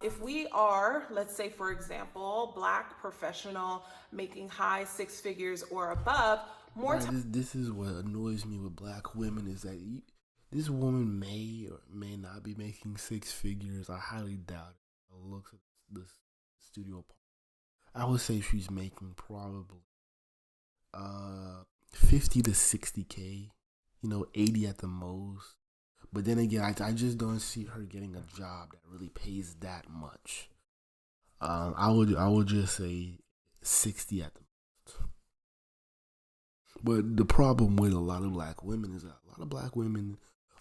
If we are, let's say, for example, black professional making high six figures or above, more Right. time. This is what annoys me with black women is that this woman may or may not be making six figures. I highly doubt it. Looks at the studio. I would say she's making probably 50 to 60K. 80 at the most. But then again, I just don't see her getting a job that really pays that much. I would just say 60 at the most. But the problem with a lot of black women is that a lot of black women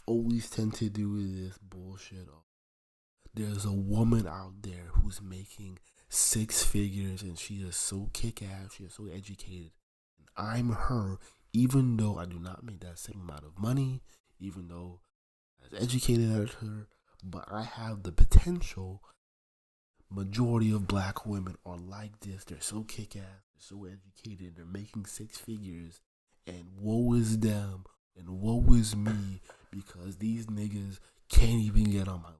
always tend to do this bullshit. There's a woman out there who's making six figures and she is so kick ass, she is so educated. And I'm her, even though I do not make that same amount of money, even though as educated as her, but I have the potential. Majority of black women are like this. They're so kick ass, they're so educated, they're making six figures, and woe is them, and woe is me because these niggas can't even get on my.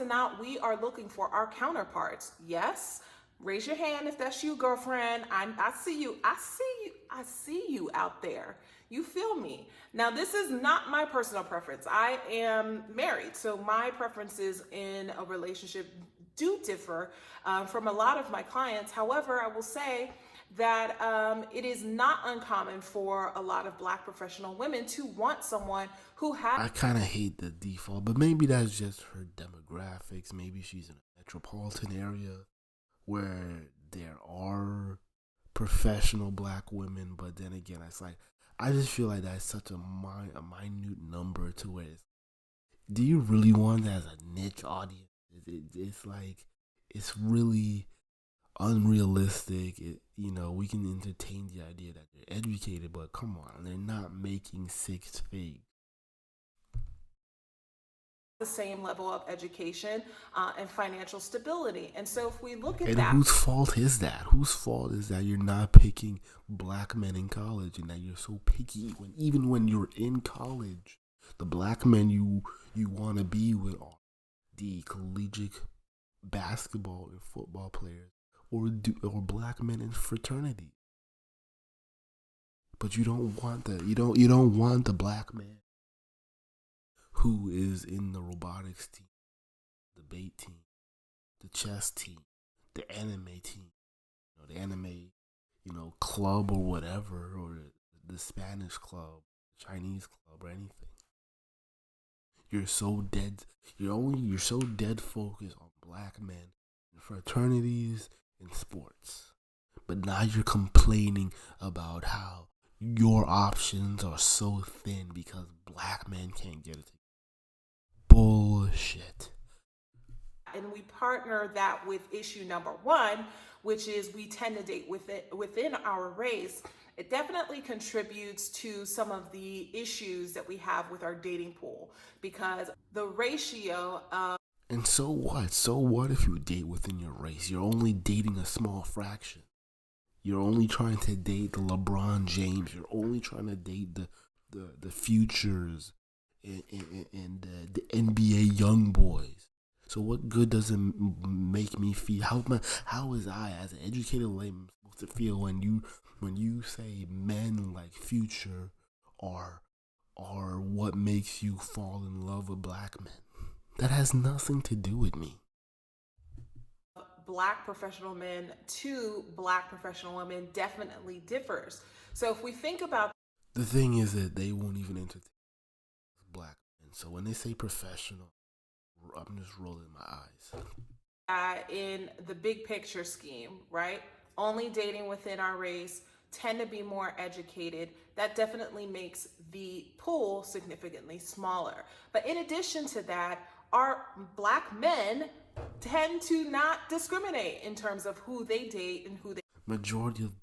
And out, we are looking for our counterparts. Yes, raise your hand if that's you, girlfriend. I see you. I see you. I see you out there. You feel me? Now, this is not my personal preference. I am married, so my preferences in a relationship do differ from a lot of my clients. However, I will say that it is not uncommon for a lot of black professional women to want someone who has. I kind of hate the default, but maybe that's just her demographics. Maybe she's in a metropolitan area where there are professional black women, but then again, it's like I just feel like that's such a minute number to where do you really want that as a niche audience? It's like it's really unrealistic. We can entertain the idea that they're educated, but come on, they're not making six figures. The same level of education and financial stability. And so, if we look at And that, whose fault is that? Whose fault is that you're not picking black men in college and that you're so picky when even when you're in college, the black men you want to be with are the collegiate basketball and football players or black men in fraternity. But you don't want the black man who is in the robotics team, the debate team, the chess team, the anime team, the anime, club or whatever, or the Spanish club, Chinese club, or anything. You're so dead. You're so dead focused on black men and fraternities and sports. But now you're complaining about how your options are so thin because black men can't get it. Bullshit. and we partner that with issue number one, which is we tend to date within our race, it definitely contributes to some of the issues that we have with our dating pool because the ratio of. And so what? So what if you date within your race? You're only dating a small fraction. You're only trying to date the LeBron James. You're only trying to date the futures and the NBA young boys. So what good does it make me feel? How is I, as an educated layman, supposed to feel when you say men like Future are are what makes you fall in love with black men? That has nothing to do with me. Black professional men to black professional women definitely differs. So if we think about The thing is that they won't even entertain black men. So when they say professional, I'm just rolling my eyes. in the big picture scheme, right? Only dating within our race, tend to be more educated. That definitely makes the pool significantly smaller. But in addition to that, our black men tend to not discriminate in terms of who they date and who they. Majority of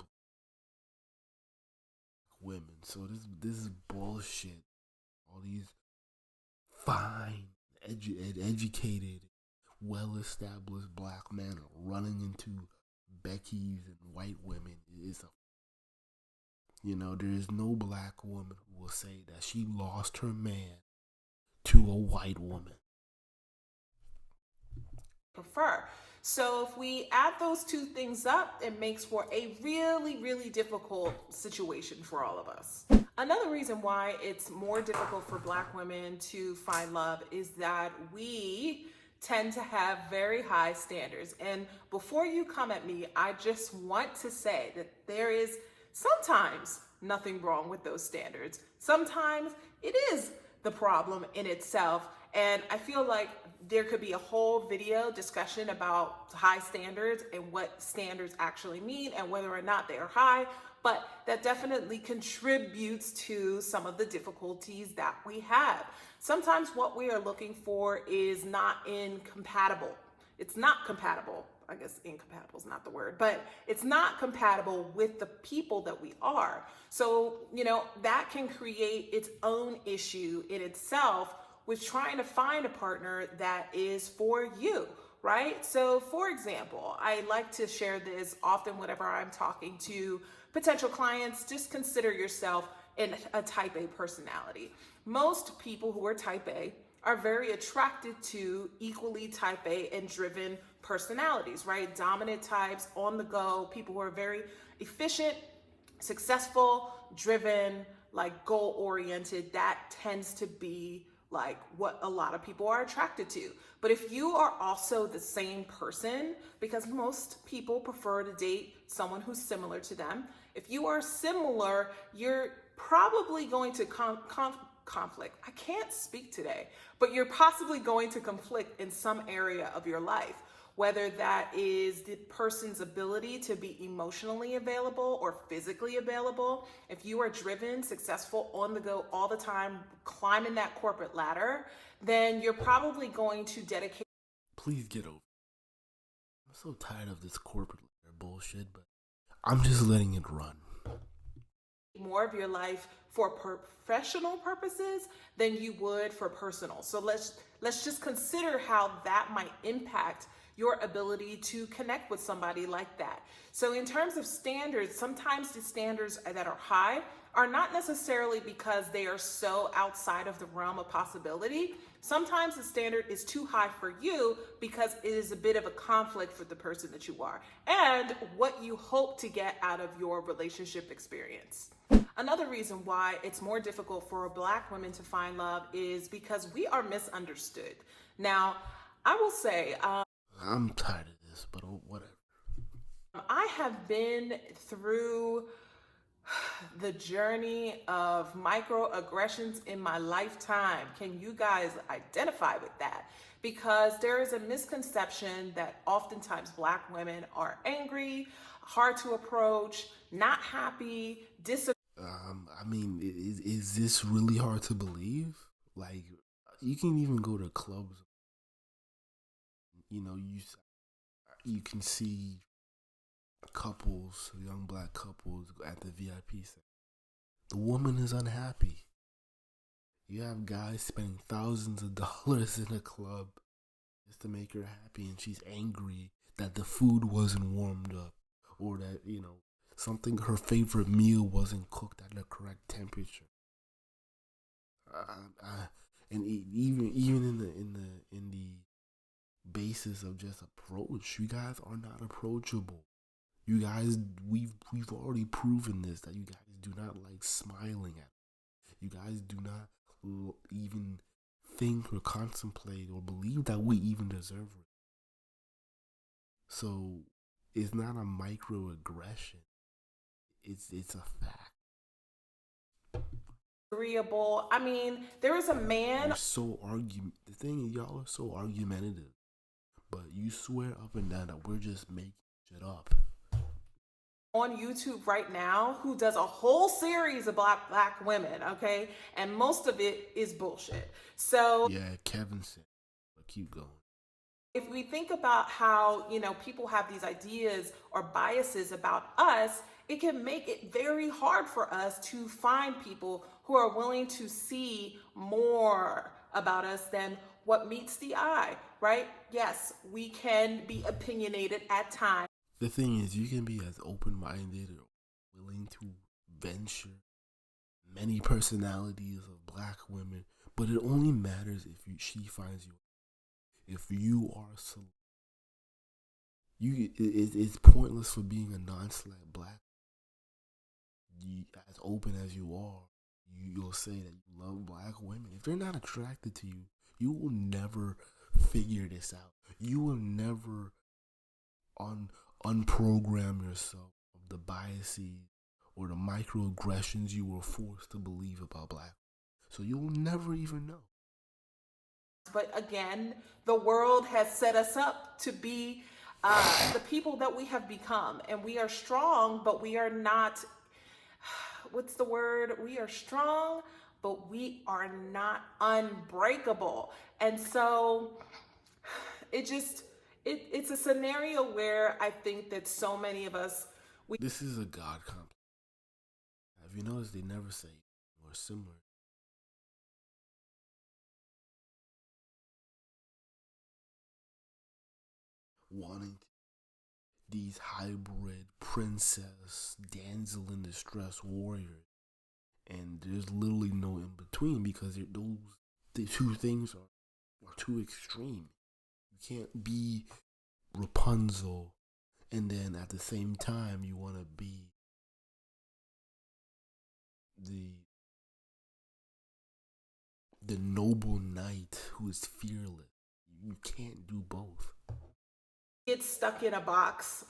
women. So this is bullshit. All these fine, educated, well established black men are running into Becky's and white women. There is no black woman who will say that she lost her man to a white woman. prefer. So if we add those two things up, it makes for a really, really difficult situation for all of us. Another reason why it's more difficult for Black women to find love is that we tend to have very high standards. And before you come at me, I just want to say that there is sometimes nothing wrong with those standards. Sometimes it is the problem in itself. And I feel like there could be a whole video discussion about high standards and what standards actually mean and whether or not they are high. But that definitely contributes to some of the difficulties that we have. Sometimes what we are looking for is not incompatible. It's not compatible. I guess incompatible is not the word, but it's not compatible with the people that we are. So, that can create its own issue in itself with trying to find a partner that is for you, right? So, for example, I like to share this often whenever I'm talking to potential clients. Just consider yourself in a type A personality. Most people who are type A are very attracted to equally type A and driven personalities, right? Dominant types, on the go, people who are very efficient, successful, driven, like goal oriented. That tends to be like what a lot of people are attracted to. But if you are also the same person, because most people prefer to date someone who's similar to them, if you are similar, you're probably going to conflict. I can't speak today, but you're possibly going to conflict in some area of your life, whether that is the person's ability to be emotionally available or physically available. If you are driven, successful, on the go all the time, climbing that corporate ladder, then you're probably going to dedicate. Please get over. I'm so tired of this corporate bullshit, but I'm just letting it run. More of your life for professional purposes than you would for personal. So let's just consider how that might impact your ability to connect with somebody like that. So in terms of standards, sometimes the standards that are high are not necessarily because they are so outside of the realm of possibility. Sometimes the standard is too high for you because it is a bit of a conflict with the person that you are and what you hope to get out of your relationship experience. Another reason why it's more difficult for Black women to find love is because we are misunderstood. Now, I will say, I'm tired of this, but whatever. I have been through the journey of microaggressions in my lifetime. Can you guys identify with that? Because there is a misconception that oftentimes Black women are angry, hard to approach, not happy, is this really hard to believe? Like, you can even go to clubs. You can see couples, young Black couples at the VIP section. The woman is unhappy. You have guys spending thousands of dollars in a club just to make her happy, and she's angry that the food wasn't warmed up, or that something, her favorite meal, wasn't cooked at the correct temperature. And even in the basis of just approach, you guys are not approachable. You guys, we've already proven this, that you guys do not like smiling at. You guys do not even think or contemplate or believe that we even deserve it. So it's not a microaggression. It's a fact. Agreeable. I mean, there is a man. The thing is, y'all are so argumentative, but you swear up and down that we're just making shit up. On YouTube right now who does a whole series of black women, okay? And most of it is bullshit. So yeah, Kevin said, but keep going. If we think about how, people have these ideas or biases about us, it can make it very hard for us to find people who are willing to see more about us than what meets the eye, right? Yes, we can be opinionated at times. The thing is, you can be as open-minded or willing to venture many personalities of Black women, but it only matters if she finds you. If you are It's pointless for being a non-select black. As open as you are, you'll say that you love black women. If they're not attracted to you, you will never figure this out. You will never unprogram yourself of the biases or the microaggressions you were forced to believe about black. So you will never even know. But again, the world has set us up to be the people that we have become. And we are strong, but we are not, what's the word? We are strong, but we are not unbreakable. And so it's a scenario where I think that so many of us, this is a God complex. Have you noticed they never say or similar? Wanting these hybrid princess, damsel in distress warriors, and there's literally no in between because the two things are too extreme. You can't be Rapunzel and then at the same time you want to be the noble knight who is fearless. You can't do both. get stuck in a box,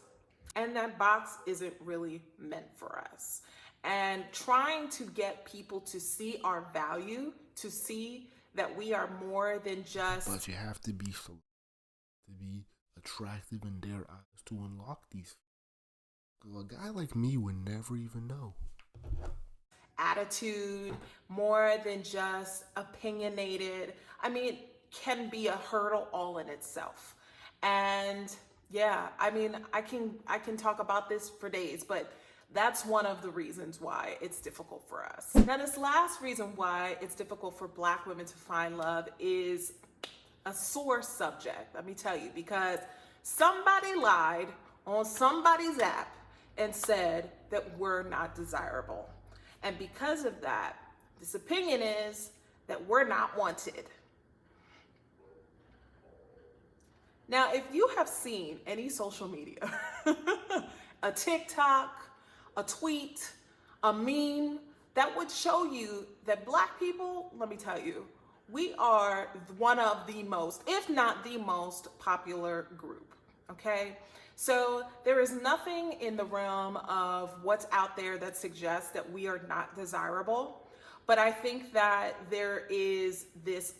and that box isn't really meant for us. And trying to get people to see our value, to see that we are more than just. But you have to be attractive in their eyes to unlock these. A guy like me would never even know. Attitude, more than just opinionated. I mean, can be a hurdle all in itself. And yeah, I mean, I can talk about this for days, but that's one of the reasons why it's difficult for us. Now, this last reason why it's difficult for black women to find love is a sore subject, let me tell you, because somebody lied on somebody's app and said that we're not desirable. And because of that, this opinion is that we're not wanted. Now, if you have seen any social media, a TikTok, a tweet, a meme, that would show you that black people, let me tell you, we are one of the most, if not the most popular group, okay? So there is nothing in the realm of what's out there that suggests that we are not desirable. But I think that there is this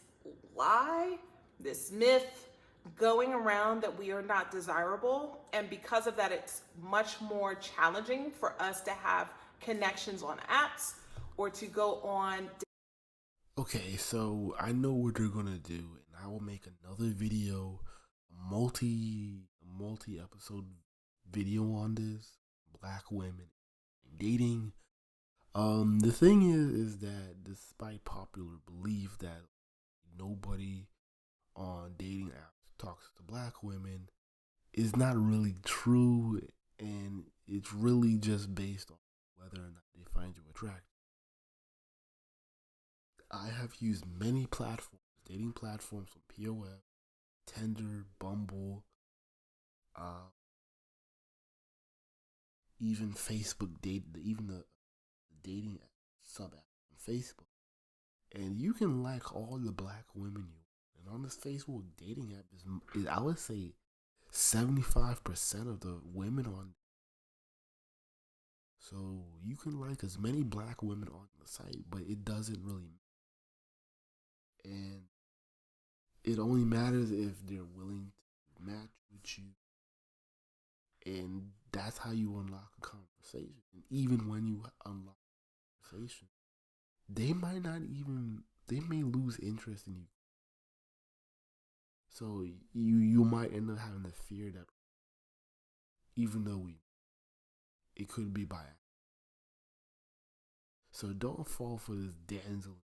lie, this myth going around that we are not desirable. And because of that, it's much more challenging for us to have connections on apps or to go on. Okay, so I know what they're gonna do, and I will make another video, a multi episode video on this, black women dating. The thing is that despite popular belief that nobody on dating apps talks to black women, is not really true, and it's really just based on whether or not they find you attractive. I have used many platforms, dating platforms from POF, Tinder, Bumble, even Facebook even the dating sub app on Facebook, and you can like all the black women you want. And on this Facebook dating app is I would say 75% of the women on. So you can like as many black women on the site, but it doesn't really. And it only matters if they're willing to match with you. And that's how you unlock a conversation. And even when you unlock a conversation, they may lose interest in you. So you might end up having to fear that, even though it could be by accident. So don't fall for this damsel.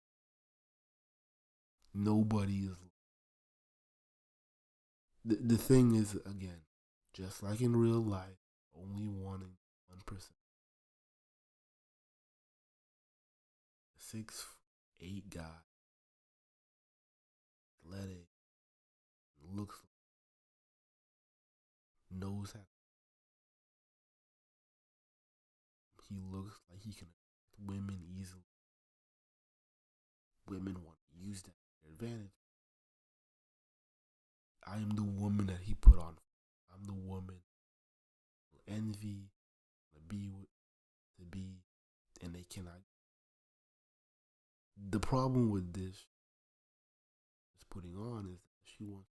Nobody is. The thing is, again, just like in real life, only wanting 1%. 6'8" guy, athletic, looks like knows how. He looks like he can attract women easily. Women want to use that to their advantage. I am the woman that he put on. I'm the woman who envy, to be with, and they cannot. The problem with this is putting on is that she wants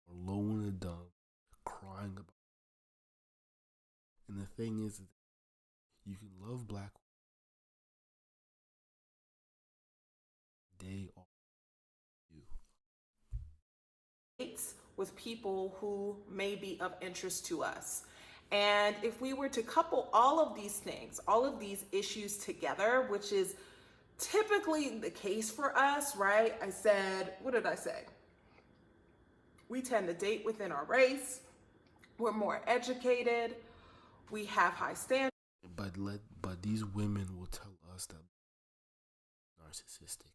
her low in the dump, crying about it. And the thing is that you can love black women. They are you. With people who may be of interest to us. And if we were to couple all of these things, all of these issues together, which is typically the case for us, right? I said, what did I say? We tend to date within our race. We're more educated. We have high standards. But these women will tell us that narcissistic.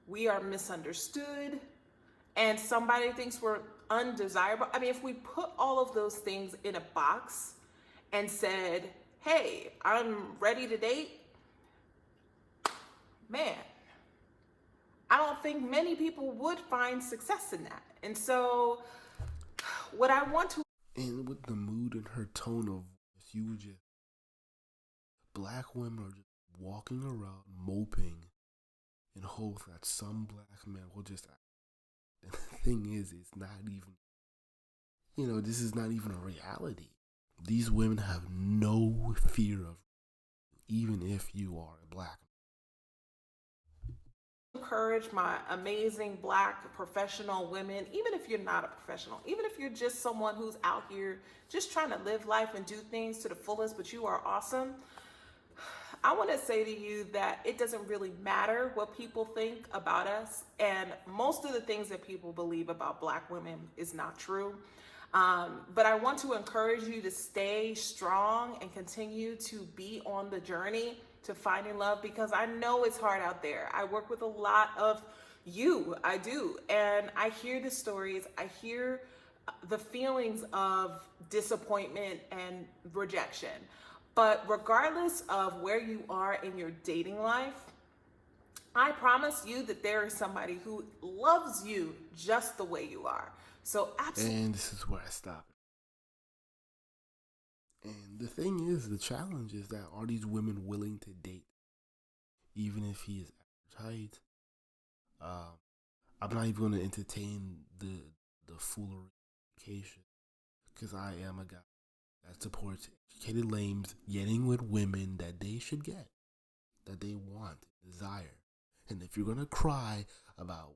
We are misunderstood, and somebody thinks we're undesirable. I mean, if we put all of those things in a box and said, hey, I'm ready to date, man, I don't think many people would find success in that. And so what I want to... And with the mood and her tone of voice, you would just... Black women are just walking around moping in hopes that some black man will just act. And the thing is, it's not even, this is not even a reality. These women have no fear of, even if you are a black man. Encourage my amazing black professional women, even if you're not a professional, even if you're just someone who's out here just trying to live life and do things to the fullest, but you are awesome. I want to say to you that it doesn't really matter what people think about us, and most of the things that people believe about black women is not true. But I want to encourage you to stay strong and continue to be on the journey to finding love, because I know it's hard out there. I work with a lot of you, I do, and I hear the stories, I hear the feelings of disappointment and rejection. But regardless of where you are in your dating life, I promise you that there is somebody who loves you just the way you are. So absolutely. And this is where I stop. And the thing is, the challenge is that are these women willing to date, even if he is average height? I'm not even going to entertain the foolery, because I am a guy that supports educated lames getting with women that they should get, that they want, desire. And if you're going to cry about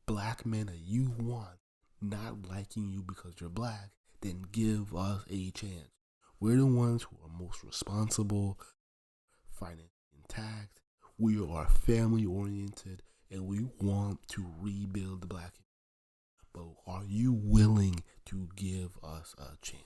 black men that you want not liking you because you're black, then give us a chance. We're the ones who are most responsible, financially intact. We are family oriented, and we want to rebuild the black community. But are you willing to give us a chance?